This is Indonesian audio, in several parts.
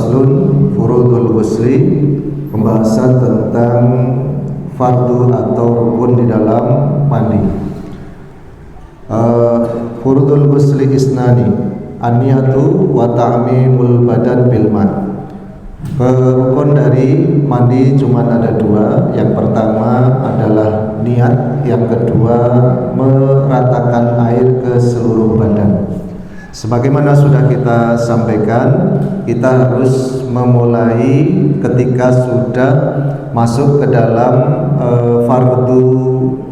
Faslun furudul ghusli, pembahasan tentang fardu atau rukun di dalam mandi. Furudul ghusli isnani, an-niyatu wa ta'mimul badan bil ma'. Rukun dari mandi cuma ada dua. Yang pertama adalah niat, yang kedua meratakan air ke seluruh badan. Sebagaimana sudah kita sampaikan, kita harus memulai ketika sudah masuk ke dalam fardu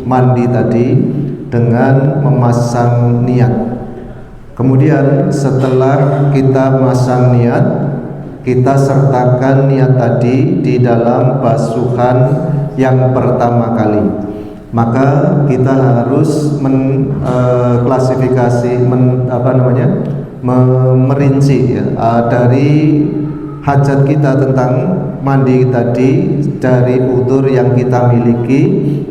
mandi tadi dengan memasang niat. Kemudian setelah kita masang niat, kita sertakan niat tadi di dalam basuhan yang pertama kali. Maka kita harus mengklasifikasi, merinci ya, dari hajat kita tentang mandi tadi, dari udzur yang kita miliki,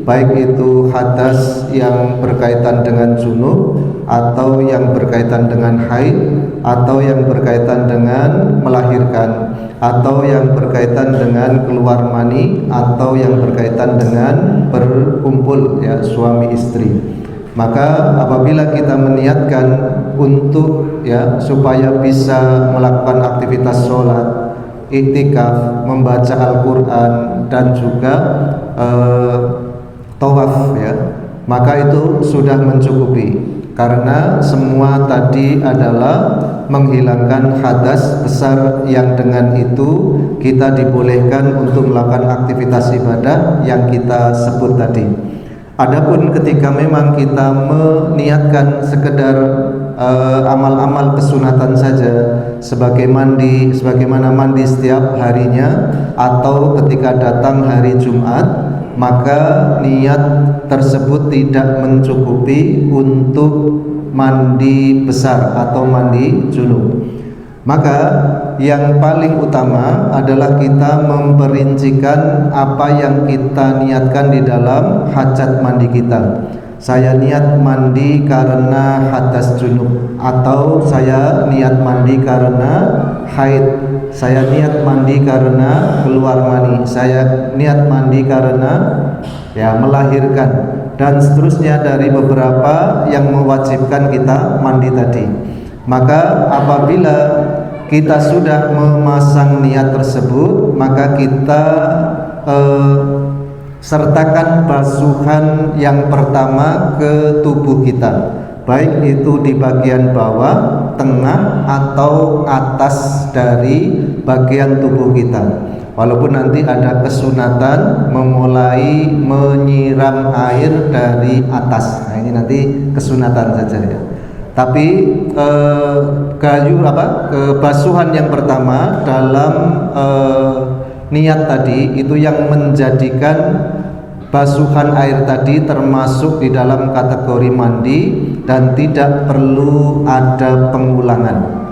baik itu hadas yang berkaitan dengan junub, atau yang berkaitan dengan haid, atau yang berkaitan dengan melahirkan, atau yang berkaitan dengan keluar mani, atau yang berkaitan dengan berkumpul ya suami istri. Maka apabila kita meniatkan untuk ya supaya bisa melakukan aktivitas sholat, iktikaf, membaca Al-Quran, dan juga tawaf ya, maka itu sudah mencukupi. Karena semua tadi adalah menghilangkan hadas besar yang dengan itu kita dibolehkan untuk melakukan aktivitas ibadah yang kita sebut tadi. Adapun ketika memang kita meniatkan sekedar amal-amal kesunatan saja, sebagaimana mandi setiap harinya, atau ketika datang hari Jumat, maka niat tersebut tidak mencukupi untuk mandi besar atau mandi junub. Maka yang paling utama adalah kita memperincikan apa yang kita niatkan di dalam hajat mandi kita. Saya niat mandi karena hadas junub, atau saya niat mandi karena haid, saya niat mandi karena keluar mani, saya niat mandi karena ya melahirkan, dan seterusnya dari beberapa yang mewajibkan kita mandi tadi. Maka apabila kita sudah memasang niat tersebut, maka kita sertakan basuhan yang pertama ke tubuh kita, baik itu di bagian bawah, tengah, atau atas dari bagian tubuh kita. Walaupun nanti ada kesunatan memulai menyiram air dari atas. Nah, ini nanti kesunatan saja ya. Tapi basuhan yang pertama dalam niat tadi itu yang menjadikan basuhan air tadi termasuk di dalam kategori mandi dan tidak perlu ada pengulangan.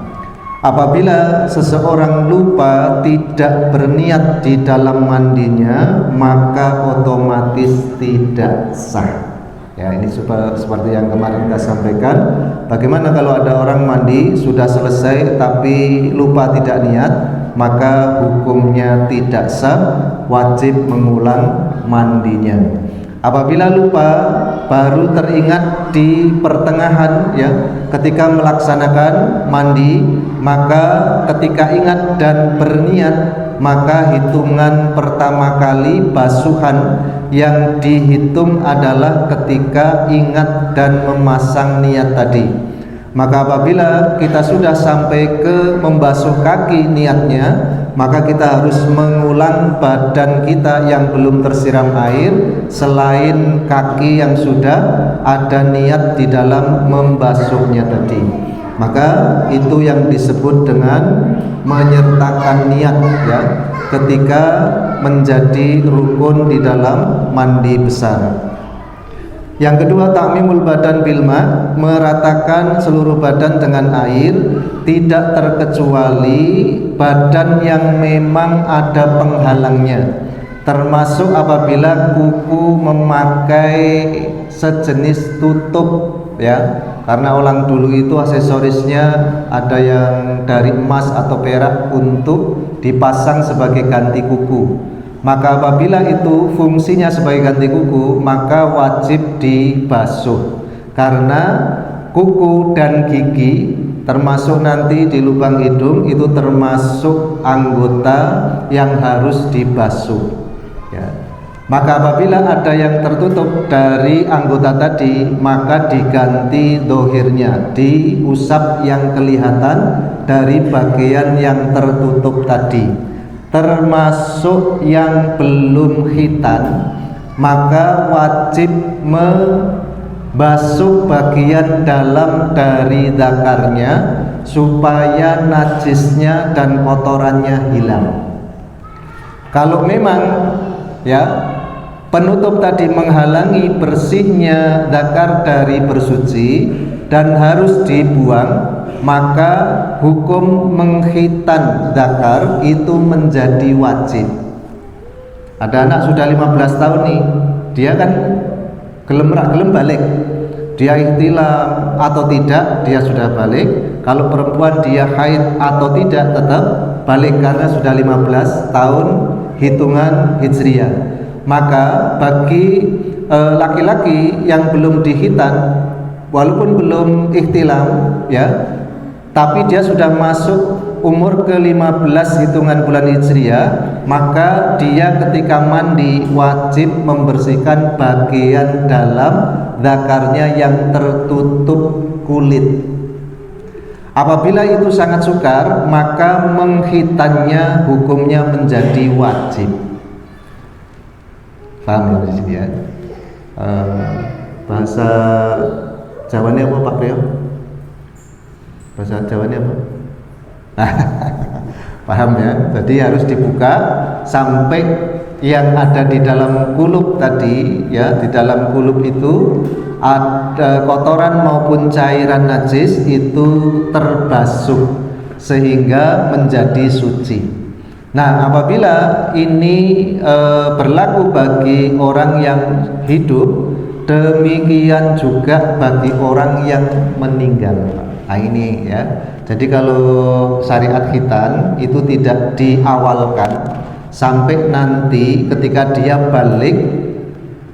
Apabila seseorang lupa tidak berniat di dalam mandinya, maka otomatis tidak sah. Ya, ini seperti yang kemarin kita sampaikan. Bagaimana kalau ada orang mandi sudah selesai tapi lupa tidak niat, maka hukumnya tidak sah, wajib mengulang mandinya. Apabila lupa baru teringat di pertengahan ya, ketika melaksanakan mandi, maka ketika ingat dan berniat, maka hitungan pertama kali basuhan yang dihitung adalah ketika ingat dan memasang niat tadi. Maka apabila kita sudah sampai ke membasuh kaki niatnya, maka kita harus mengulang badan kita yang belum tersiram air selain kaki yang sudah ada niat di dalam membasuhnya tadi. Maka itu yang disebut dengan menyertakan niat ya, ketika menjadi rukun di dalam mandi besar. Yang kedua, ta'mimul badan bil ma', meratakan seluruh badan dengan air, tidak terkecuali badan yang memang ada penghalangnya, termasuk apabila kuku memakai sejenis tutup ya, karena orang dulu itu aksesorisnya ada yang dari emas atau perak untuk dipasang sebagai ganti kuku. Maka apabila itu fungsinya sebagai ganti kuku, maka wajib dibasuh, karena kuku dan gigi termasuk nanti di lubang hidung itu termasuk anggota yang harus dibasuh, ya. Maka apabila ada yang tertutup dari anggota tadi, maka diganti dohirnya, diusap yang kelihatan dari bagian yang tertutup tadi, termasuk yang belum khitan, maka wajib membasuh bagian dalam dari zakarnya supaya najisnya dan kotorannya hilang. Kalau memang, ya, penutup tadi menghalangi bersihnya zakar dari bersuci dan harus dibuang, maka hukum mengkhitan zakar itu menjadi wajib. Ada anak sudah 15 tahun nih, dia kan gelem balik, dia ihtilam atau tidak dia sudah balik. Kalau perempuan dia haid atau tidak tetap balik karena sudah 15 tahun hitungan hijriah. Maka bagi laki-laki yang belum dikhitan, walaupun belum ihtilam, ya, tapi dia sudah masuk umur ke-15 hitungan bulan hijriah, maka dia ketika mandi wajib membersihkan bagian dalam zakarnya yang tertutup kulit. Apabila itu sangat sukar, maka mengkhitannya hukumnya menjadi wajib. Paham ya di sini ya? Bahasa Jawanya apa Pak Priyo? Bahasa Jawanya apa? Paham ya? Jadi harus dibuka sampai yang ada di dalam kulup tadi, ya, di dalam kulup itu ada kotoran maupun cairan najis itu terbasuh sehingga menjadi suci. Nah, apabila ini berlaku bagi orang yang hidup, demikian juga bagi orang yang meninggal. Nah ini ya, jadi kalau syariat khitan itu tidak diawalkan sampai nanti ketika dia balik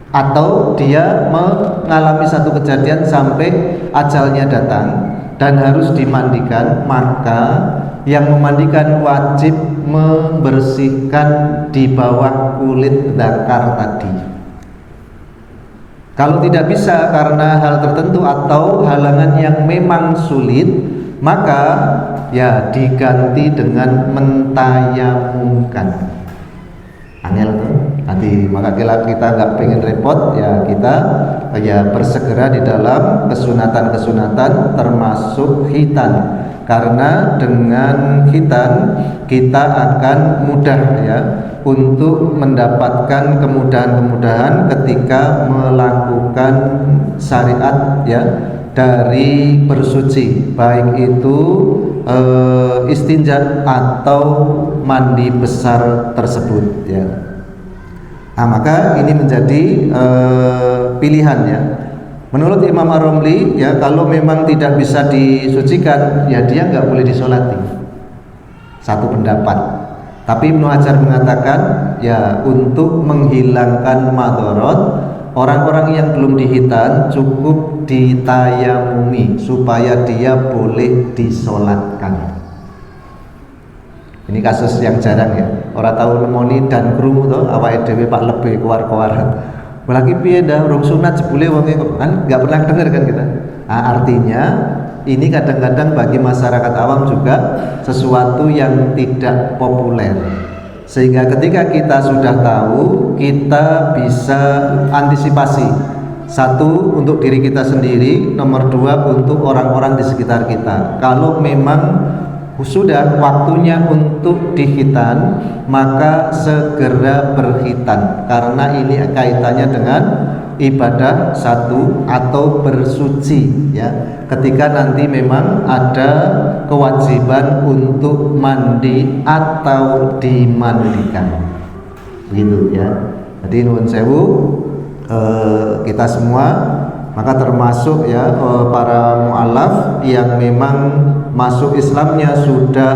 atau dia mengalami satu kejadian sampai ajalnya datang dan harus dimandikan, maka yang memandikan wajib membersihkan di bawah kulit zakar tadi. Kalau tidak bisa karena hal tertentu atau halangan yang memang sulit, maka ya diganti dengan mentayamumkan. Angel tuh nanti, maka kita nggak pengen repot, ya kita ya bersegera di dalam kesunatan-kesunatan termasuk khitan, karena dengan khitan kita akan mudah ya untuk mendapatkan kemudahan-kemudahan ketika melakukan syariat ya dari bersuci, baik itu istinja atau mandi besar tersebut ya. Nah, maka ini menjadi pilihan ya. Menurut Imam Ar-Romli ya, kalau memang tidak bisa disucikan ya dia nggak boleh disolati. Satu pendapat. Tapi Ibnu Hajar mengatakan ya untuk menghilangkan madorot, orang-orang yang belum dihitan cukup ditayamumi supaya dia boleh disolatkan. Ini kasus yang jarang ya. Orang tahu nemoni dan krungu to awake dhewe Pak lebih keluar-keluar. Lagi piye dah urung sunat jebule wong kan enggak pernah dengar kan kita. Nah, artinya ini kadang-kadang bagi masyarakat awam juga sesuatu yang tidak populer. Sehingga ketika kita sudah tahu, kita bisa antisipasi. Satu, untuk diri kita sendiri. Nomor dua, untuk orang-orang di sekitar kita. Kalau memang sudah waktunya untuk dikhitan, maka segera berkhitan, karena ini kaitannya dengan ibadah satu atau bersuci ya. Ketika nanti memang ada kewajiban untuk mandi atau dimandikan, begitu ya. Jadi nuwun sewu, kita semua Maka termasuk ya para mu'alaf yang memang masuk Islamnya sudah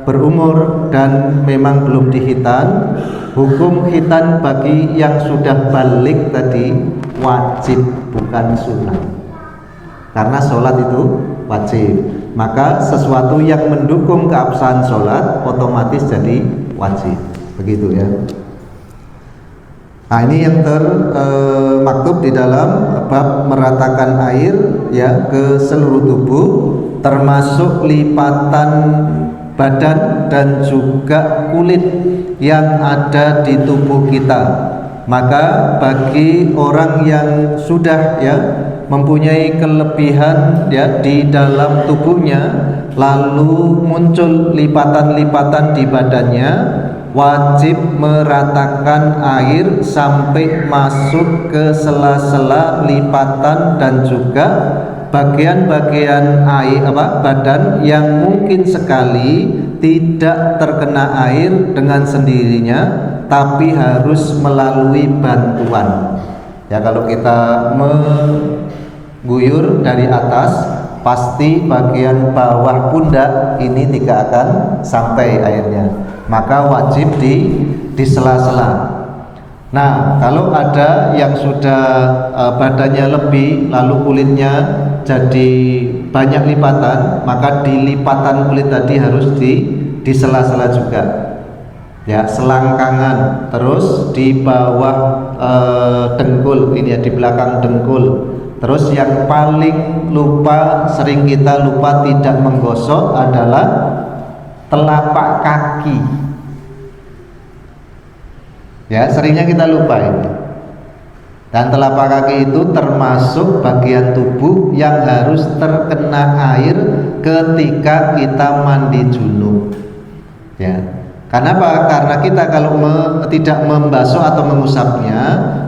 berumur dan memang belum dihitan. Hukum khitan bagi yang sudah balik tadi wajib, bukan sunnah. Karena sholat itu wajib, maka sesuatu yang mendukung keabsahan sholat otomatis jadi wajib, begitu ya. Nah, ini yang termaktub di dalam bab meratakan air ya ke seluruh tubuh, termasuk lipatan badan dan juga kulit yang ada di tubuh kita. Maka bagi orang yang sudah ya mempunyai kelebihan ya di dalam tubuhnya, lalu muncul lipatan-lipatan di badannya, wajib meratakan air sampai masuk ke sela-sela lipatan dan juga bagian-bagian air badan yang mungkin sekali tidak terkena air dengan sendirinya, tapi harus melalui bantuan. Ya, kalau kita mengguyur dari atas, pasti bagian bawah pundak ini tidak akan sampai airnya, maka wajib di sela-sela. Nah, kalau ada yang sudah badannya lebih lalu kulitnya jadi banyak lipatan, maka di lipatan kulit tadi harus di sela-sela juga. Ya, selangkangan, terus di bawah dengkul ini ya, di belakang dengkul. Terus yang paling sering kita lupa tidak menggosok adalah telapak kaki. Ya, seringnya kita lupa ini. Dan telapak kaki itu termasuk bagian tubuh yang harus terkena air ketika kita mandi junub. Ya. Kenapa? Karena kita kalau tidak membasuh atau mengusapnya,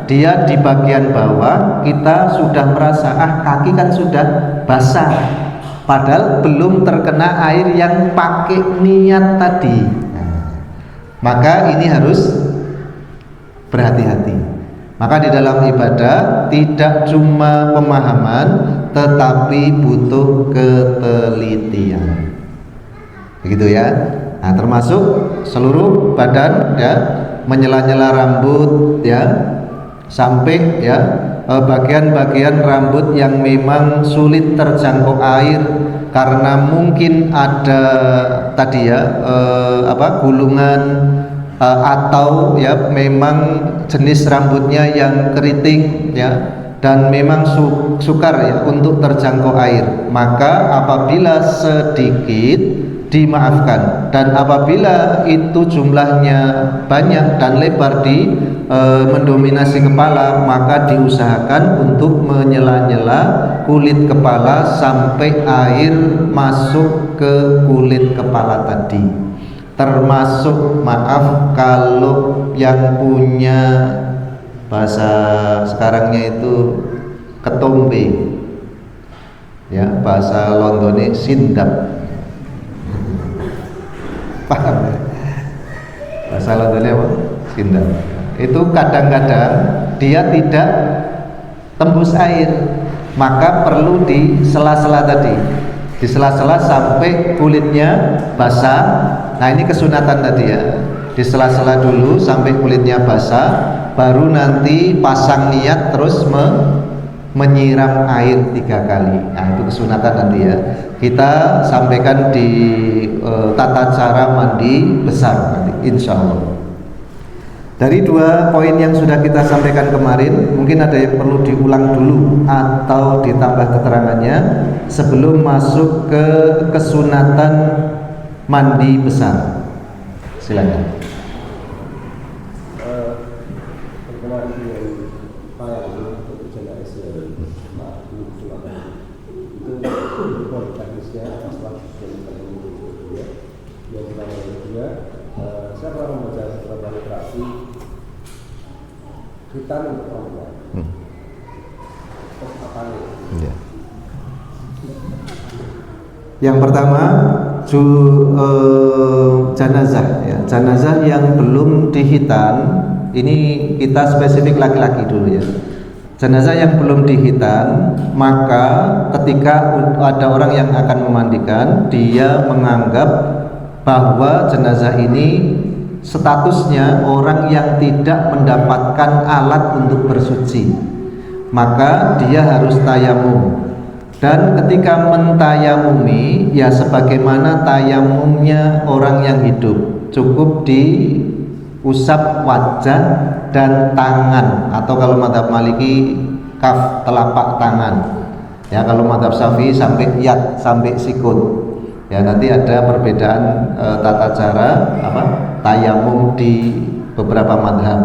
dia di bagian bawah kita sudah merasa kaki kan sudah basah, padahal belum terkena air yang pakai niat tadi. Maka ini harus berhati-hati. Maka di dalam ibadah tidak cuma pemahaman, tetapi butuh ketelitian. Begitu ya. Nah, termasuk seluruh badan ya, menyela-nyela rambut ya, sampai ya bagian-bagian rambut yang memang sulit terjangkau air karena mungkin ada tadi ya gulungan atau ya memang jenis rambutnya yang keriting ya, dan memang sukar ya untuk terjangkau air, maka apabila sedikit dimaafkan, dan apabila itu jumlahnya banyak dan lebar mendominasi kepala, maka diusahakan untuk menyela-nyela kulit kepala sampai air masuk ke kulit kepala tadi. Termasuk maaf kalau yang punya bahasa sekarangnya itu ketombe ya, bahasa Londone sindap. Paham ya? Bahasa Londonnya apa? Sindap. Itu kadang-kadang dia tidak tembus air, maka perlu di sela-sela tadi, di sela-sela sampai kulitnya basah. Nah, ini kesunatan tadi ya, di sela-sela dulu sampai kulitnya basah, baru nanti pasang niat terus menyiram air 3 kali. Nah, itu kesunatan nanti ya. Kita sampaikan di tata cara mandi besar nanti, insya Allah. Dari 2 poin yang sudah kita sampaikan kemarin, mungkin ada yang perlu diulang dulu atau ditambah keterangannya sebelum masuk ke kesunatan mandi besar. Silakan. Saya pernah membaca beberapa literasi khitan untuk perempuan. Terus apa nih? Ya. Yang pertama jenazah ya, jenazah yang belum dihitan. Ini kita spesifik laki-laki dulu ya. jenazah yang belum dihitan, maka ketika ada orang yang akan memandikan, dia menganggap bahwa jenazah ini statusnya orang yang tidak mendapatkan alat untuk bersuci, maka dia harus tayamum. Dan ketika mentayamumi, ya sebagaimana tayamumnya orang yang hidup, cukup diusap wajah dan tangan, atau kalau mazhab Maliki kaf, telapak tangan. Ya, kalau mazhab Syafi'i sampai yad, sampai sikut. Ya, nanti ada perbedaan tata cara tayamum di beberapa mazhab,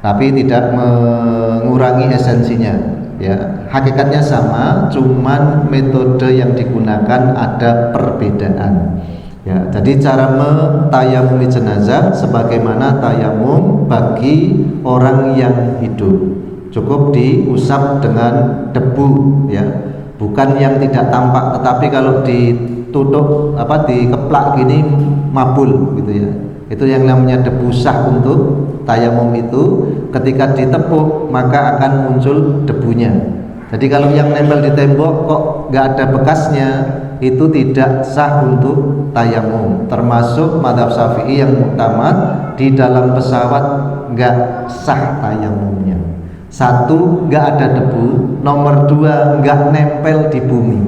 tapi tidak mengurangi esensinya. Ya, hakikatnya sama, cuman metode yang digunakan ada perbedaan. Ya, jadi cara mentayamumi jenazah sebagaimana tayamum bagi orang yang hidup, cukup diusap dengan debu, ya, bukan yang tidak tampak, tetapi kalau ditutup dikeplak gini mabul gitu ya. Itu yang namanya debu sah untuk tayamum itu. Ketika ditepuk maka akan muncul debunya. Jadi kalau yang nempel di tembok kok nggak ada bekasnya, itu tidak sah untuk tayamum. Termasuk mazhab Syafi'i yang muktamad, di dalam pesawat nggak sah tayamumnya. Satu, nggak ada debu. Nomor dua, nggak nempel di bumi.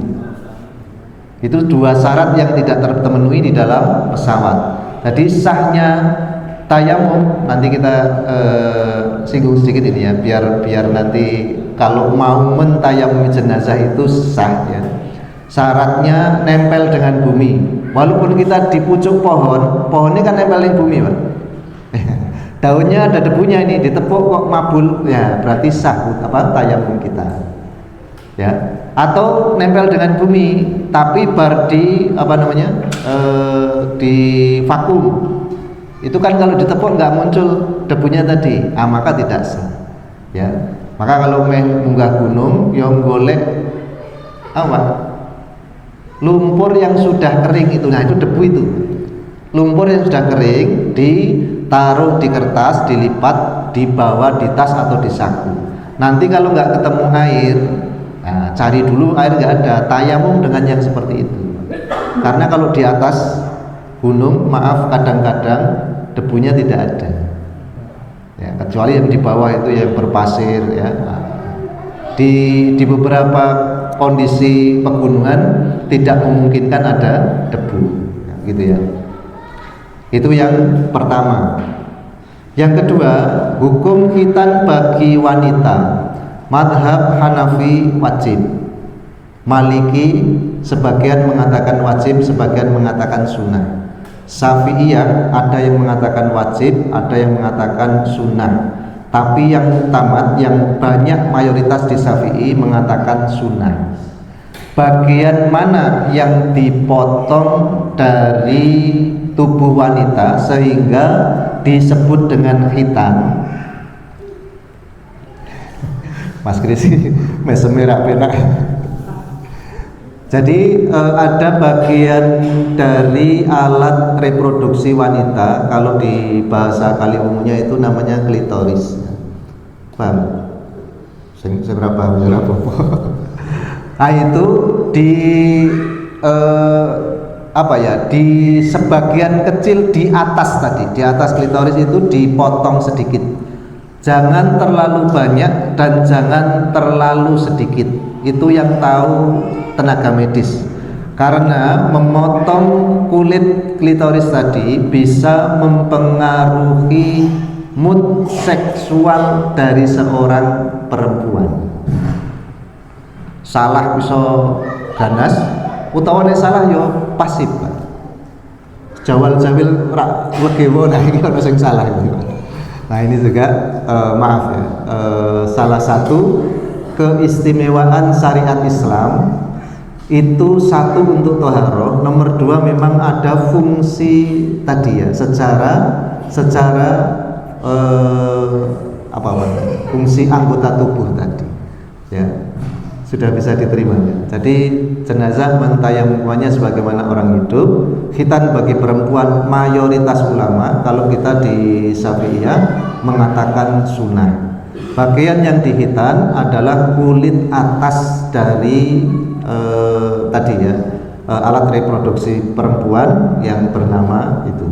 Itu dua syarat yang tidak terpenuhi di dalam pesawat. Jadi sahnya tayamum nanti kita singgung sedikit ini ya, biar nanti kalau mau mentayamumi jenazah itu sah ya. Syaratnya nempel dengan bumi. Walaupun kita di pucuk pohonnya kan nempel di bumi, Pak. Daunnya ada debunya ini, ditepuk kok mabul, ya berarti sah tayamum kita. Ya. Atau nempel dengan bumi tapi di di vakum. Itu kan kalau ditepuk nggak muncul debunya tadi, maka tidak sah. Ya, maka kalau munggah gunung, yang golek lumpur yang sudah kering itu, nah itu debu itu. Lumpur yang sudah kering ditaruh di kertas, dilipat, dibawa di tas atau di saku. Nanti kalau nggak ketemu air, cari dulu air nggak ada, tayamum dengan yang seperti itu. Karena kalau di atas gunung, maaf kadang-kadang debunya tidak ada, ya, kecuali yang di bawah itu yang berpasir ya. Di beberapa kondisi pegunungan tidak memungkinkan ada debu, ya, gitu ya. Itu yang pertama. Yang kedua, hukum khitan bagi wanita. Madhab Hanafi wajib, Maliki sebagian mengatakan wajib, sebagian mengatakan sunnah. Syafi'iyah ada yang mengatakan wajib, ada yang mengatakan sunnah. Tapi yang muktamad, yang banyak mayoritas di Syafi'i mengatakan sunnah. Bagian mana yang dipotong dari tubuh wanita sehingga disebut dengan khitan? Mas Krisi mesemerak perak. Jadi ada bagian dari alat reproduksi wanita, kalau di bahasa kali umumnya itu namanya klitoris. Paham? Seberapa? Nah itu di sebagian kecil di atas tadi, di atas klitoris itu dipotong sedikit. Jangan terlalu banyak dan jangan terlalu sedikit. Itu yang tahu tenaga medis. Karena memotong kulit klitoris tadi bisa mempengaruhi mood seksual dari seorang perempuan. Salah bisa ganas, utawa nek salah yo pasif, Pak. Jawal-jawil ora wegewo, nah iki ono sing salah iki. Nah ini juga maaf ya, salah satu keistimewaan syariat Islam itu satu untuk toharoh, nomor dua memang ada fungsi tadi ya, secara fungsi anggota tubuh tadi ya, sudah bisa diterima ya. Jadi jenazah mentayamumnya sebagaimana orang hidup. Khitan bagi perempuan mayoritas ulama, kalau kita di Syafi'iyah mengatakan sunnah. Bagian yang dihitan adalah kulit atas dari tadi ya, alat reproduksi perempuan yang bernama itu.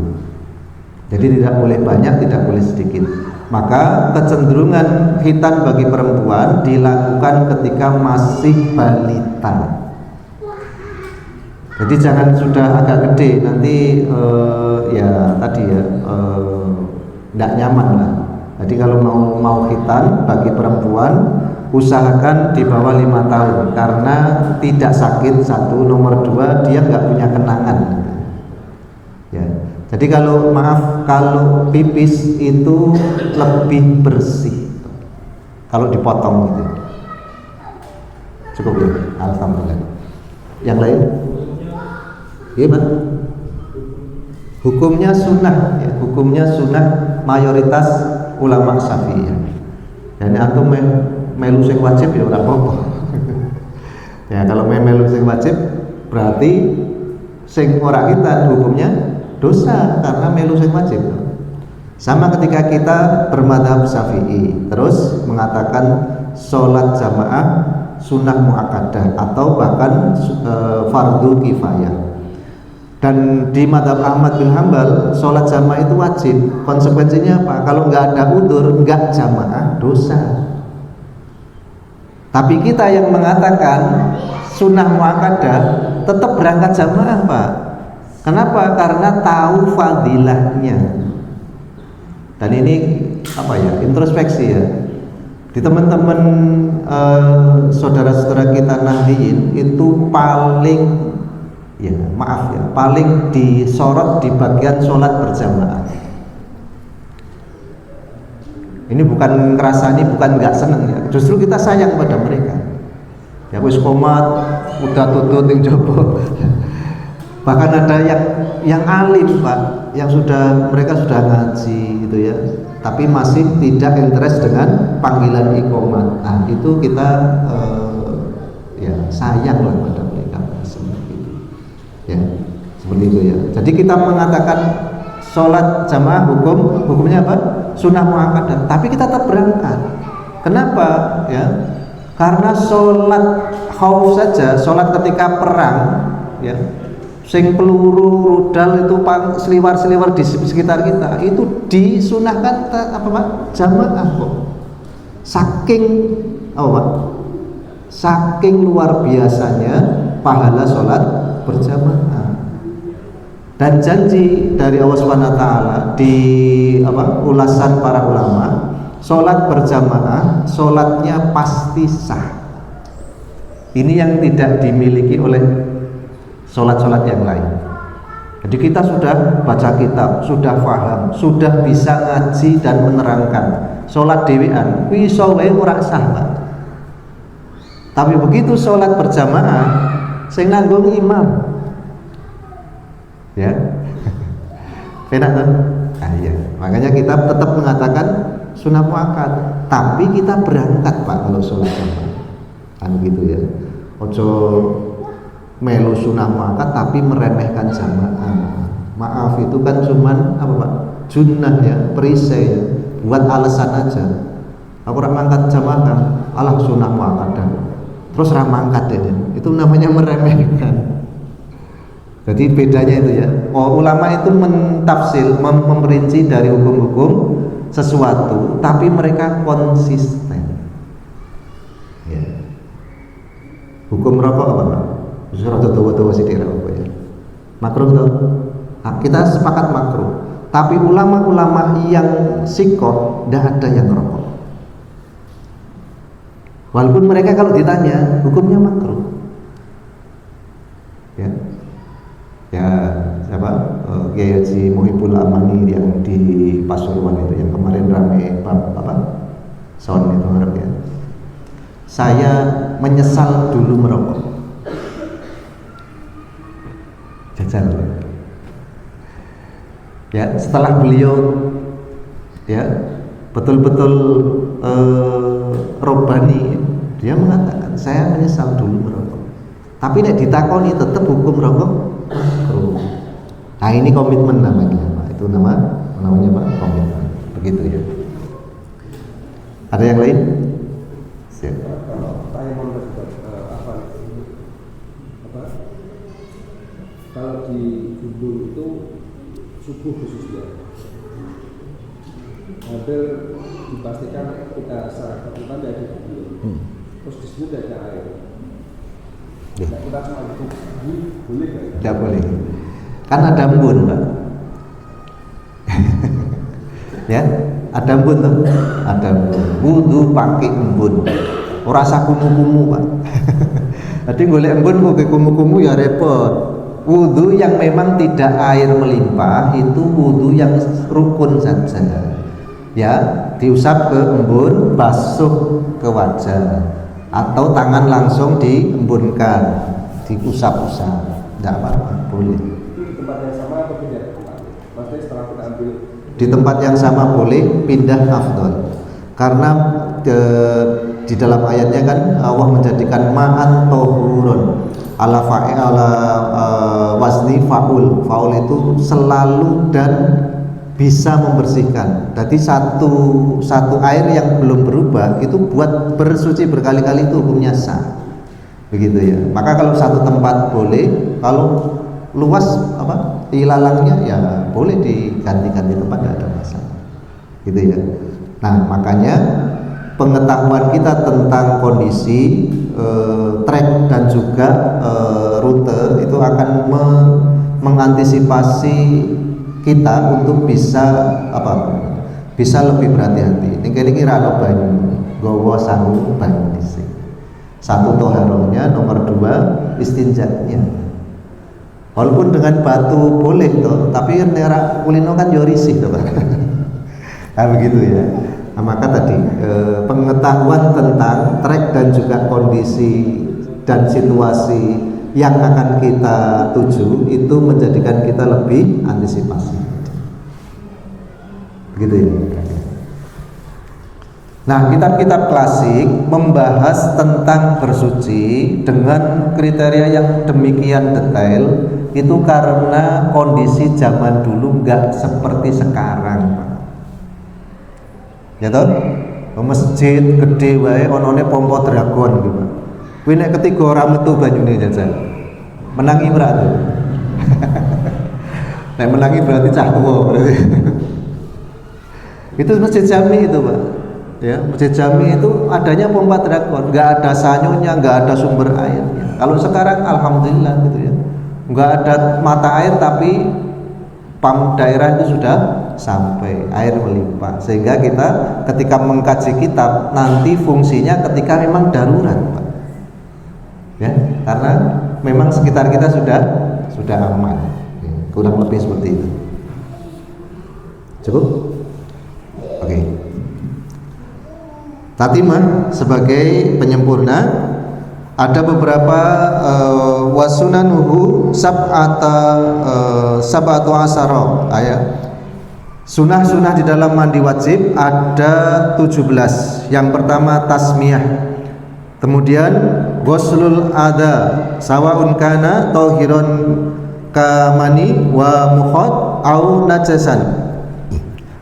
Jadi tidak boleh banyak, tidak boleh sedikit. Maka kecenderungan hitan bagi perempuan dilakukan ketika masih balita. Jadi jangan sudah agak gede nanti ya tadi ya tidak nyaman lah. Jadi kalau mau hitan bagi perempuan usahakan di bawah 5 tahun karena tidak sakit satu, nomor 2 dia nggak punya kenangan. Ya. Jadi kalau pipis itu lebih bersih kalau dipotong gitu. Cukup ya, alhamdulillah. Yang lain? Iya Pak. Hukumnya sunnah, ya. Hukumnya sunnah mayoritas ulama Syafi'iyah. Dan antum melu sing wajib ya ora apa-apa. Ya kalau melu sing wajib berarti sing ora hitan hukumnya dosa karena melu sing wajib. Sama ketika kita bermadhab Syafi'i terus mengatakan sholat jamaah sunnah muakkadah atau bahkan fardu kifayah. Dan di madhab Ahmad bin Hambal sholat jamaah itu wajib. Konsekuensinya apa? Kalau nggak ada udzur nggak jamaah dosa. Tapi kita yang mengatakan sunnah muakkadah tetap berangkat jamaah Pak. Kenapa? Karena tahu fadilahnya. Dan ini apa ya? Introspeksi ya. Di teman-teman saudara-saudara kita Nahdiyin itu paling ya maaf ya, paling disorot di bagian sholat berjamaah. Ini bukan ngerasani, bukan nggak seneng ya. Justru kita sayang pada mereka. Ya wis komat, udah tutut yang jopo. Bahkan ada yang alim Pak, yang mereka sudah ngaji gitu ya, tapi masih tidak interest dengan panggilan iqomat. Nah itu kita ya sayang lah pada mereka seperti itu. Ya seperti itu ya. Jadi kita mengatakan sholat jamaah hukumnya apa? Sunnah muakkadah. Tapi kita tetap berangkat. Kenapa? Ya karena sholat khauf saja, sholat ketika perang, ya. Sing peluru rudal itu seliwar-seliwar di sekitar kita itu disunahkan apa Pak? Jamaah kok. Saking apa Pak? Saking luar biasanya pahala sholat berjamaah. Dan janji dari Allah SWT di ulasan para ulama, sholat berjamaah, sholatnya pasti sah. Ini yang tidak dimiliki oleh sholat-sholat yang lain. Jadi kita sudah baca kitab, sudah paham, sudah bisa ngaji dan menerangkan. Sholat dewean, iso wae ora sah, Pak. Tapi begitu sholat berjamaah, sing nanggung imam. Ya. Penak kan? Ah, iya. Makanya kita tetap mengatakan sunnah muakkad, tapi kita berangkat Pak kalau sholat jamaah. Kan gitu ya. Ojo melu sunnah muakkad tapi meremehkan jamaah. Maaf itu kan cuman apa Pak? Junnah ya, perisai ya. Buat alasan aja. Aku ora mangkat jamaah, alah sunnah muakkad. Terus ora mangkat ya. Itu namanya meremehkan. Jadi bedanya itu ya. Ulama itu mentafsir, memperinci dari hukum-hukum sesuatu, tapi mereka konsisten. Ya. Hukum rokok apa Pak? Surat tawa-tawa sithik apa ya. Makruh toh? Nah, kita sepakat makruh. Tapi ulama-ulama yang sikoh tidak ada yang rokok. Walaupun mereka kalau ditanya hukumnya makruh. Ya. Ya, siapa? Kiai Haji Muhibul Amani yang di Pasuruan itu yang kemarin rame sound itu ngarep ya. Saya menyesal dulu merokok. Jajal. Ya, setelah beliau ya betul-betul robani, dia mengatakan saya menyesal dulu merokok. Tapi nek ditakoni tetap hukum rokok makruh. Nah ini komitmen namanya Pak. Itu namanya Pak komitmen. Begitu ya. Ada yang lain? Siap. Kalau tayamum kalau di gunung itu subuh khususnya hampir dipastikan kita secara ketentuan tidak ada gunung. Terus di sini tidak ada air. Nah, kita cuma itu boleh nggak? Tidak boleh. Kan ada embun, Pak. Ya, ada embun tuh. Ada embun. Wudu pakai embun. Ora usah kumu-kumu, Pak. Jadi golek embun kok kumu-kumu ya repot. Wudu yang memang tidak air melimpah itu wudu yang rukun saja. Ya, diusap ke embun, basuh ke wajah, atau tangan langsung diembunkan, diusap-usap. Tidak apa-apa, boleh. Itu di tempat yang sama atau pindah tempat? Maksudnya setelah kita ambil Di tempat yang sama boleh, pindah afdol. Karena di dalam ayatnya kan Allah menjadikan ma'an tohurun ala wazni faul. Faul itu selalu dan bisa membersihkan. Jadi satu air yang belum berubah itu buat bersuci berkali-kali itu hukumnya sah. Begitu ya. Maka kalau satu tempat boleh, kalau luas ilalangnya ya boleh diganti-ganti tempat, tidak ada masalah. Gitu ya. Nah, makanya pengetahuan kita tentang kondisi trek dan juga rute itu akan mengantisipasi kita untuk bisa bisa lebih berhati-hati. Ini kira banyu gowo sangu banyu dhisik. Satu toharohnya, nomor dua istinjaknya. Walaupun dengan batu boleh toh, tapi nerak kulino kan yo risih toh. Nah, begitu ya. Nah, maka tadi pengetahuan tentang trek dan juga kondisi dan situasi yang akan kita tuju itu menjadikan kita lebih antisipasi. Begitu ya. Nah, kitab-kitab klasik membahas tentang bersuci dengan kriteria yang demikian detail itu karena kondisi zaman dulu nggak seperti sekarang, Pak. Ya toh, masjid gede wae onone pompa dragon gitu. Kuwi nek ketiga ora metu banyune jajan. Menangi berarti. Nek menangi berarti cah tuwa berarti. Itu masjid jami itu, Pak. Ya, masjid jami itu adanya pompa dragon, enggak ada sanyonya, enggak ada sumber airnya. Kalau sekarang alhamdulillah gitu ya. Enggak ada mata air tapi pam daerah itu sudah sampai air melimpah, sehingga kita ketika mengkaji kitab nanti fungsinya ketika memang darurat, Pak. Ya, karena memang sekitar kita sudah aman. Kurang lebih seperti itu. Cukup? Oke. Tatimah sebagai penyempurna, ada beberapa wasunanuhu sab'atu asara ayat. Sunnah-sunnah di dalam mandi wajib ada 17. Yang pertama tasmiyah. Kemudian ghuslul adha sawaun kana tahiron kamani wa mukhad au najasan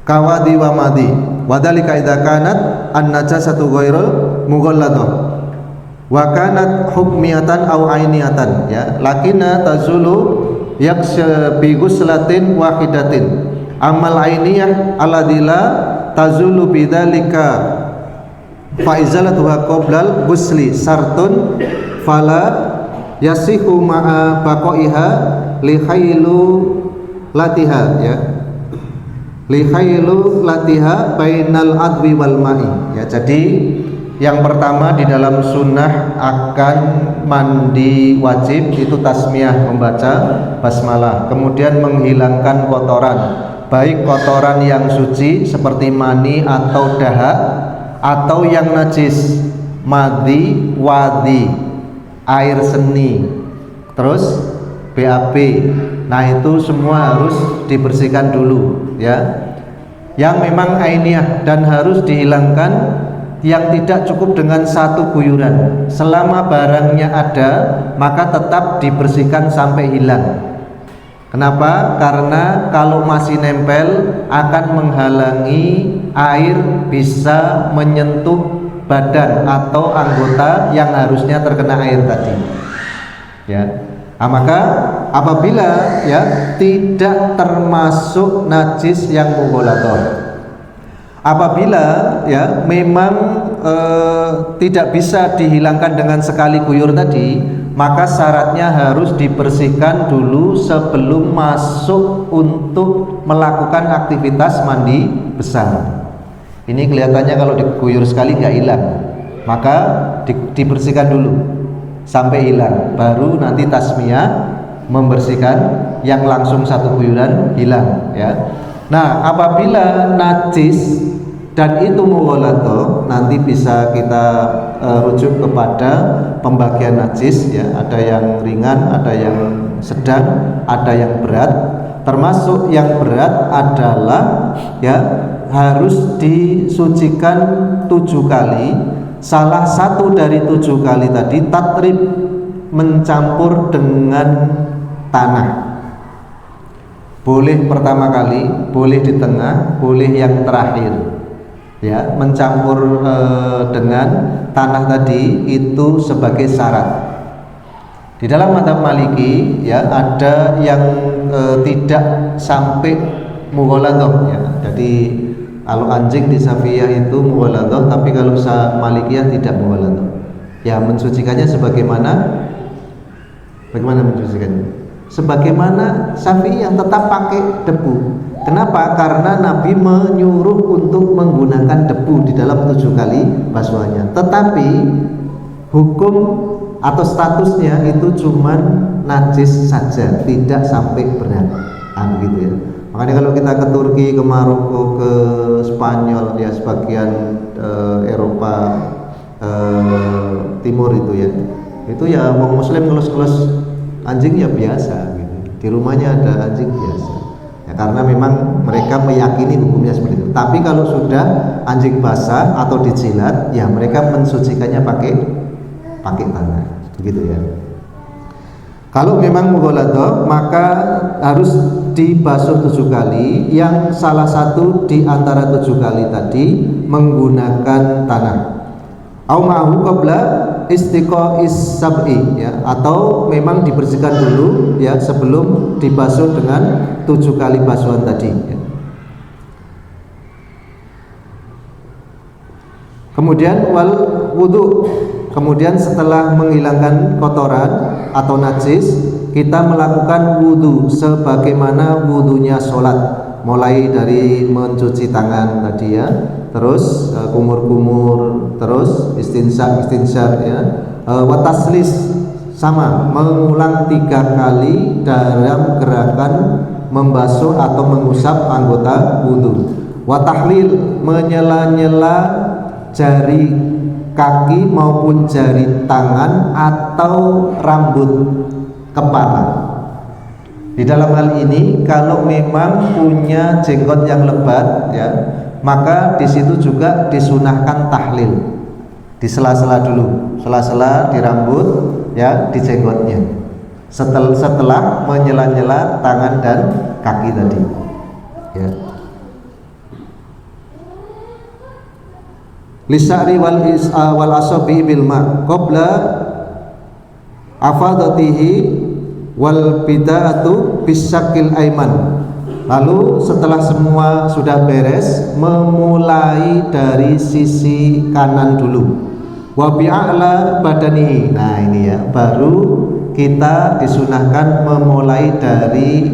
kawadi wa madi wadhalika idza kanat an najasatu ghairul mughalladah wa kanat hukmiyatan au ainiyatan, ya, lakina tazulu yaksha bi ghuslatin wahidatin amal ainiyah alladila tazulu bidzalika fa izalatuha qoblal ghusli sartun fala yasihu ma'a baqaiha li khailu latiha, ya, li khailu latiha bainal adwi wal ma'i, ya. Jadi yang pertama di dalam sunnah akan mandi wajib itu tasmiyah, membaca basmalah, kemudian menghilangkan kotoran, baik kotoran yang suci seperti mani atau dahak, atau yang najis, madi, wadi, air seni, terus BAB. Nah, itu semua harus dibersihkan dulu, ya. Yang memang ainiyah dan harus dihilangkan, yang tidak cukup dengan satu guyuran. Selama barangnya ada, maka tetap dibersihkan sampai hilang. Kenapa? Karena kalau masih nempel akan menghalangi air bisa menyentuh badan atau anggota yang harusnya terkena air tadi. Ya. Nah, maka apabila ya tidak termasuk najis yang mughaladhah, apabila ya memang tidak bisa dihilangkan dengan sekali guyur tadi, maka syaratnya harus dibersihkan dulu sebelum masuk untuk melakukan aktivitas mandi besar. Ini kelihatannya kalau diguyur sekali nggak hilang, maka dibersihkan dulu sampai hilang, baru nanti tasmiyah membersihkan yang langsung satu guyuran hilang ya. Nah, apabila najis dan itu mughaladhah, nanti bisa kita rujuk kepada pembagian najis ya, ada yang ringan, ada yang sedang, ada yang berat. Termasuk yang berat adalah ya harus disucikan 7 kali. Salah satu dari 7 kali tadi tatrib, mencampur dengan tanah. Boleh pertama kali, boleh di tengah, boleh yang terakhir. Ya, mencampur dengan tanah tadi itu sebagai syarat. Di dalam mazhab Maliki ya ada yang tidak sampai mughaladhah ya. Jadi kalau anjing di Syafi'iyah itu mughaladhah, tapi kalau Malikiyah tidak mughaladhah. Ya, mensucikannya bagaimana mensucikannya? Sebagaimana Syafi'iyah, tetap pakai debu. Kenapa? Karena Nabi menyuruh untuk menggunakan debu di dalam 7 kali basuhannya. Tetapi hukum atau statusnya itu cuman najis saja, tidak sampai berat. Gitu ya. Makanya kalau kita ke Turki, ke Maroko, ke Spanyol ya, sebagian Eropa Timur itu ya orang Muslim ngelus-ngelus anjing ya biasa gitu. Di rumahnya ada anjing biasa. Ya, karena memang mereka meyakini hukumnya seperti itu. Tapi kalau sudah anjing basah atau dijilat, ya mereka mensucikannya pakai tanah, begitu ya. Kalau memang mughaladhah, maka harus dibasuh 7 kali. Yang salah satu di antara 7 kali tadi menggunakan tanah. Au ma'hu qabla istiqa'is sab'i ya, atau memang dibersihkan dulu ya sebelum dibasuh dengan 7 kali basuhan tadi ya. Kemudian wal wudu, kemudian setelah menghilangkan kotoran atau najis, kita melakukan wudu sebagaimana wudunya sholat, mulai dari mencuci tangan tadi ya, terus kumur-kumur, terus istinsyaq ya, wataslis sama, mengulang 3 kali dalam gerakan membasuh atau mengusap anggota wudu. Watahlil, menyela-nyela jari kaki maupun jari tangan atau rambut kepala. Di dalam hal ini kalau memang punya jenggot yang lebat ya, maka di situ juga disunahkan tahlil. Di sela-sela dulu, sela-sela di rambut ya, di jenggotnya. Setelah menyela-nyela tangan dan kaki tadi. Ya. Lisari wal asabi bil ma qabla afadatihi wal bida'atu bisyakil aiman. Lalu setelah semua sudah beres, memulai dari sisi kanan dulu. Wa bi'a'la badanihi. Nah ini ya, baru kita disunahkan memulai dari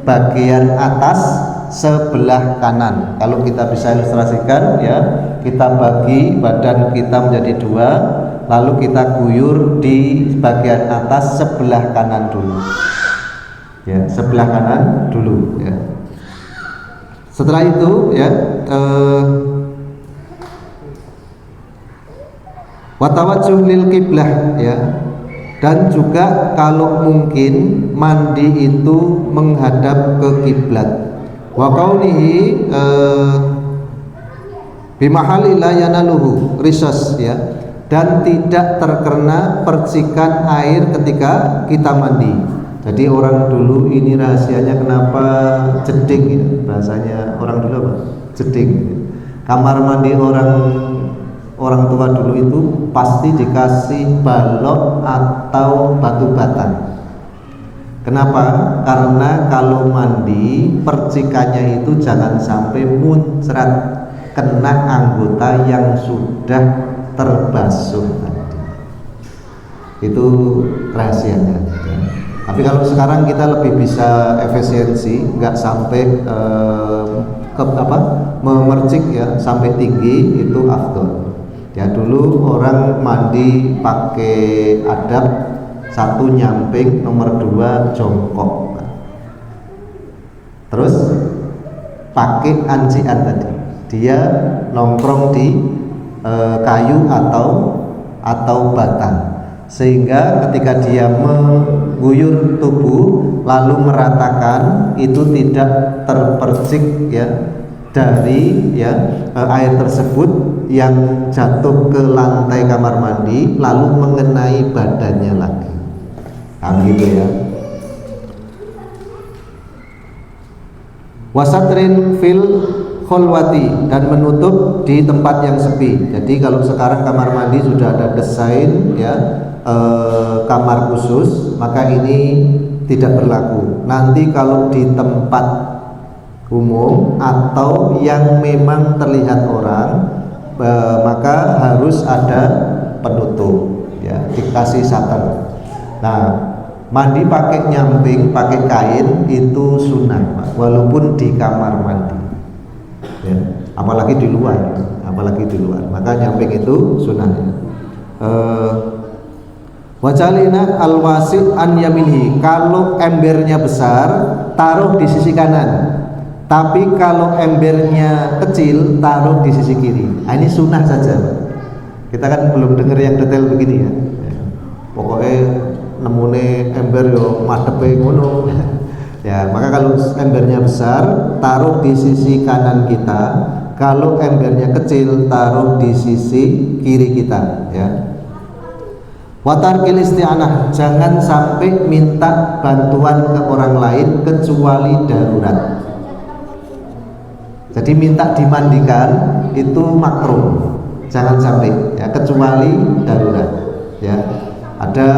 bagian atas sebelah kanan. Kalau kita bisa ilustrasikan ya, kita bagi badan kita menjadi 2, lalu kita guyur di bagian atas sebelah kanan dulu. Ya, sebelah kanan dulu ya. Setelah itu ya watawajjuh lil qiblah ya. Dan juga kalau mungkin mandi itu menghadap ke kiblat. Wa kaunihi bimahali la yanaluhu risos ya, dan tidak terkena percikan air ketika kita mandi. Jadi orang dulu ini rahasianya kenapa jeding ya, bahasanya orang dulu apa? Jeding. Kamar mandi orang tua dulu itu pasti dikasih balok atau batu bata. Kenapa? Karena kalau mandi percikannya itu jangan sampai muncrat kena anggota yang sudah terbasuh tadi. Itu rahasianya. Tapi kalau sekarang kita lebih bisa efisiensi, nggak sampai memercik ya sampai tinggi, itu afdol. Ya dulu orang mandi pakai adab, 1 nyamping, nomor 2 jongkok. Terus pakai anjian tadi, dia nongkrong di kayu atau batang, sehingga ketika dia mengguyur tubuh lalu meratakan itu tidak terpercik ya dari air tersebut yang jatuh ke lantai kamar mandi lalu mengenai badannya lagi. Gitu ya. Wasatrin fil khulwati, dan menutup di tempat yang sepi. Jadi kalau sekarang kamar mandi sudah ada desain ya kamar khusus, maka ini tidak berlaku. Nanti kalau di tempat umum atau yang memang terlihat orang, maka harus ada penutup ya, dikasih shutter. Nah, mandi pakai nyamping, pakai kain itu sunnah, Pak, walaupun di kamar mandi ya, apalagi di luar, maka nyamping itu sunnahnya. Wajalina alwasi an yaminhi, kalau embernya besar taruh di sisi kanan, tapi kalau embernya kecil taruh di sisi kiri. Nah, ini sunnah saja, Pak. Kita kan belum dengar yang detail begini ya. Pokoknya nemune ember yo madepe ngono. Ya, maka kalau embernya besar taruh di sisi kanan kita, kalau embernya kecil taruh di sisi kiri kita ya. Watarkil isti'anah, jangan sampai minta bantuan ke orang lain kecuali darurat. Jadi minta dimandikan itu makruh, jangan sampai ya, kecuali darurat ya. Ada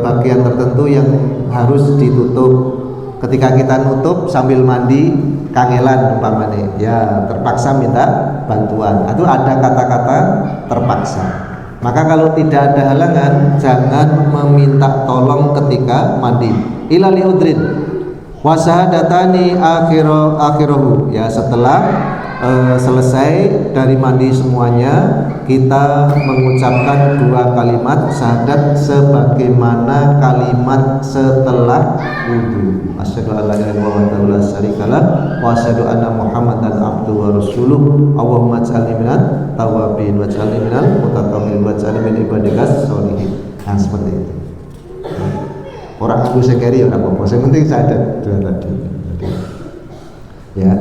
bagian tertentu yang harus ditutup. Ketika kita nutup sambil mandi kangelan umpamanya ya, terpaksa minta bantuan. Itu ada kata-kata terpaksa. Maka kalau tidak ada halangan, jangan meminta tolong ketika mandi. Ila liudrin wasahadatani akhirahu ya, setelah selesai dari mandi semuanya, kita mengucapkan 2 kalimat syahadat sebagaimana kalimat setelah wudu. Asyhadu an la ilaha illallah wa la syarikalah wa asyhadu anna Muhammadan abduhu wa rasuluh. Allahumma ij'alni minat tawwabin waj'alni minal mutatahhirin waj'alni min ibadikas sholihin. Nah, seperti itu. Orang aku sekeri ya apa-apa, yang penting syahadat 2 tadi. Ya.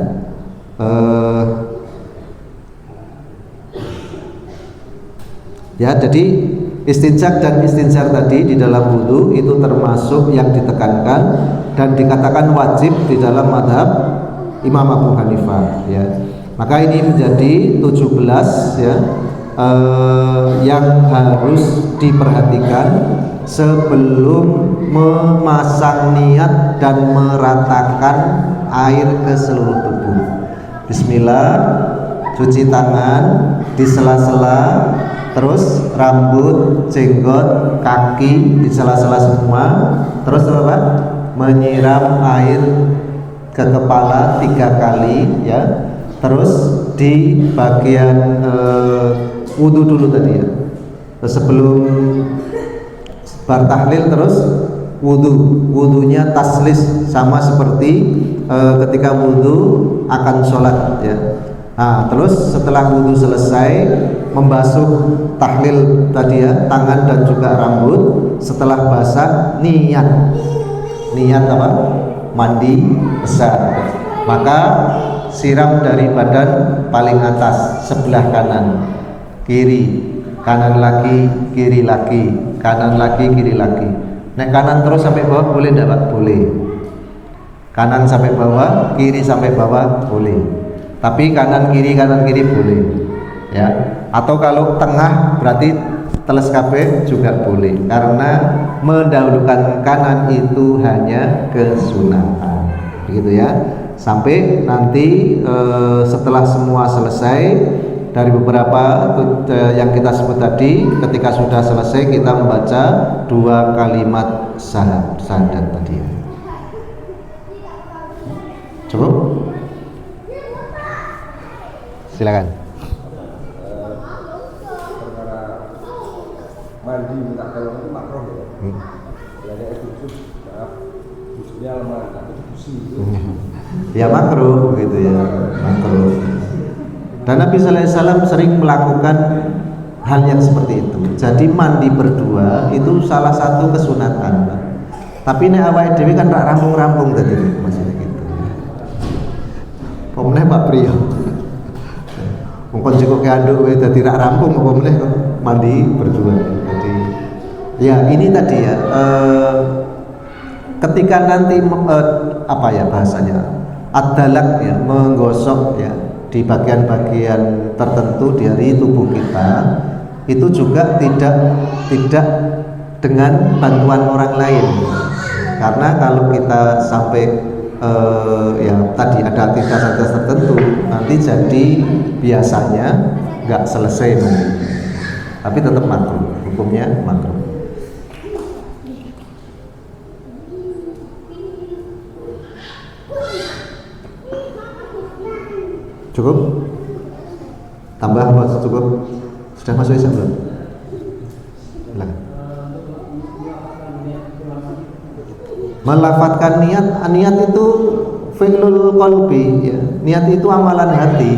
Ya, jadi istinjak dan istinjar tadi di dalam wudu itu termasuk yang ditekankan dan dikatakan wajib di dalam mazhab Imam Abu Hanifah ya. Maka ini menjadi 17 ya yang harus diperhatikan sebelum memasang niat dan meratakan air ke seluruh tubuh. Bismillah, cuci tangan di sela-sela, terus rambut, jenggot, kaki di sela-sela semua, terus apa? Menyiram air ke kepala 3 kali ya. Terus di bagian wudu dulu tadi ya. Sebelum bertahlil terus wudunya taslis sama seperti ketika wudu akan sholat ya. Nah, terus setelah wudu selesai membasuh tahlil tadi ya, tangan dan juga rambut. Setelah basah niat apa? Mandi besar. Maka siram dari badan paling atas sebelah kanan, kiri, kanan lagi, kiri lagi, kanan lagi, kiri lagi. Nek kanan terus sampai bawah boleh enggak Pak? Boleh. Kanan sampai bawah, kiri sampai bawah boleh. Tapi kanan kiri boleh. Ya. Atau kalau tengah berarti teles kabeh juga boleh. Karena mendahulukan kanan itu hanya kesunatan. Begitu ya. Sampai nanti setelah semua selesai dari beberapa yang kita sebut tadi, ketika sudah selesai kita membaca 2 kalimat syahadat tadi. Cukup? Silakan. Perkara mandi minta tolong itu makruh ya. Ada khusus, maaf, khususnya lemah tapi khusus. Ya makruh gitu ya, makruh. Dan Nabi Sallallahu Alaihi Wasallam sering melakukan hal yang seperti itu. Jadi mandi berdua itu salah satu kesunatan, Pak. Tapi nek awake dhewe kan rak rampung-rampung tadi maksudnya gitu. Pomene Pak Priyo. Mungkin cukup keanduk wae dadi rak rampung apa meneh mandi berdua. Jadi ya ini tadi ya ketika nanti apa ya bahasanya? Ad-dalak ya, menggosok ya di bagian-bagian tertentu dari tubuh kita itu juga tidak dengan bantuan orang lain, karena kalau kita sampai ya tadi ada aktivitas tertentu nanti jadi biasanya nggak selesai nanti, tapi tetap makruh, hukumnya makruh. Cukup? Tambah apa cukup? Sudah masuk Isya belum? Silakan. Melafatkan niat itu fi'lul qalbi ya. Niat itu amalan hati.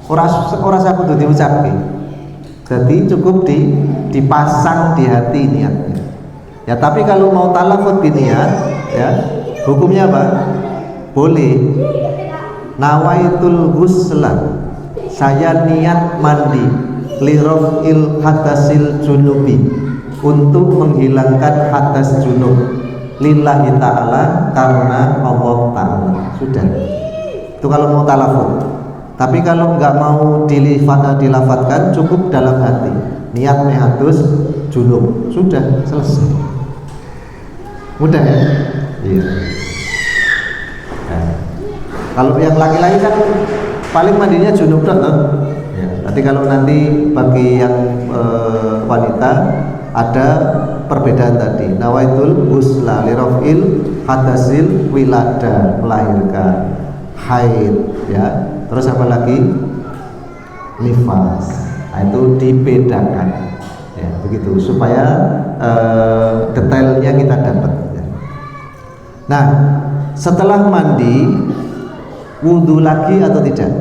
Ora ora kudu diucapke. Jadi cukup dipasang di hati niatnya. Ya tapi kalau mau talafut biniat ya, hukumnya apa? Boleh. Nawaitul ghusla, saya niat mandi lirafil hadasil junubi, untuk menghilangkan hadas junub lillahi ta'ala, karena Allah ta'ala. Sudah itu kalau mau talafut. Tapi kalau nggak mau dilafatkan cukup dalam hati niat mehadus junub, sudah selesai. Mudah ya? Iya. Kalau yang laki-laki kan paling mandinya junub doang. Ya, nanti kalau nanti bagi yang wanita ada perbedaan tadi. Nawaitul ghusla lirafil hadasil wilada, melahirkan, haid ya. Terus apa lagi? Nifas. Nah, itu dibedakan. Ya, begitu supaya detailnya kita dapat. Ya. Nah, setelah mandi wudu lagi atau tidak?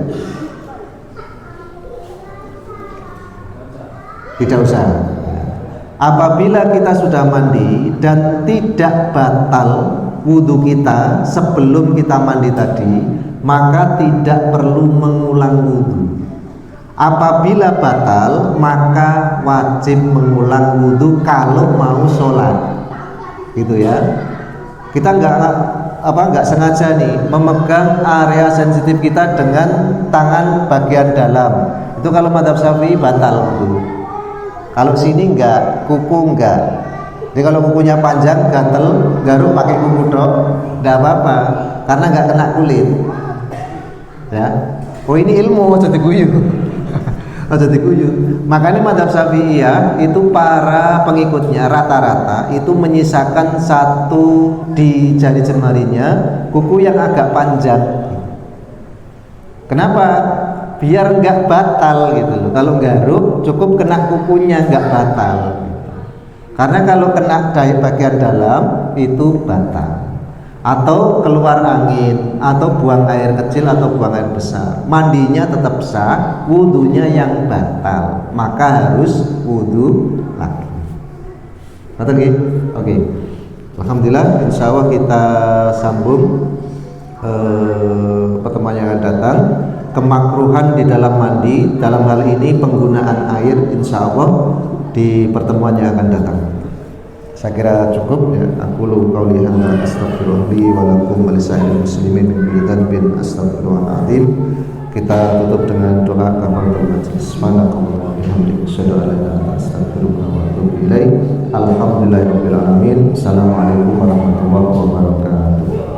Tidak usah. Apabila kita sudah mandi dan tidak batal wudu kita sebelum kita mandi tadi, maka tidak perlu mengulang wudu. Apabila batal, maka wajib mengulang wudu kalau mau sholat, gitu ya. Kita nggak sengaja nih memegang area sensitif kita dengan tangan bagian dalam, itu kalau madzhab Syafi'i batal wudu. Kalau sini enggak, kuku enggak. Jadi kalau kukunya panjang, gatel, garuk pakai kuku dok, enggak apa-apa, karena enggak kena kulit. Ya, oh ini ilmu, jadi guyu. Jadi guyu. Makanya madzhab Syafi'iyah itu para pengikutnya rata-rata itu menyisakan satu di jari jemarinya kuku yang agak panjang. Kenapa? Biar nggak batal gitu loh. Kalau garuk cukup kena kukunya, nggak batal. Karena kalau kena dari bagian dalam itu batal. Atau keluar angin, atau buang air kecil atau buang air besar, mandinya tetap sah, wudunya yang batal, maka harus wudu lagi. Betul nggih? Oke. Alhamdulillah, insya Allah kita sambung pertemuan yang akan datang. Kemakruhan di dalam mandi, dalam hal ini penggunaan air, insya Allah di pertemuan yang akan datang. Saya kira cukup ya. Aku lu qauli hadza astaghfirullah li wa lakum wa lisa'iril muslimin min kulli dhanbin astaghfirullahaladzim. Kita tutup dengan doa kafaratul majlis. Subhanakallahumma wa bihamdika asyhadu an la ilaha illa anta astaghfiruka wa atubu ilaik. Alhamdulillahirabbil alamin. Assalamualaikum warahmatullahi wabarakatuh.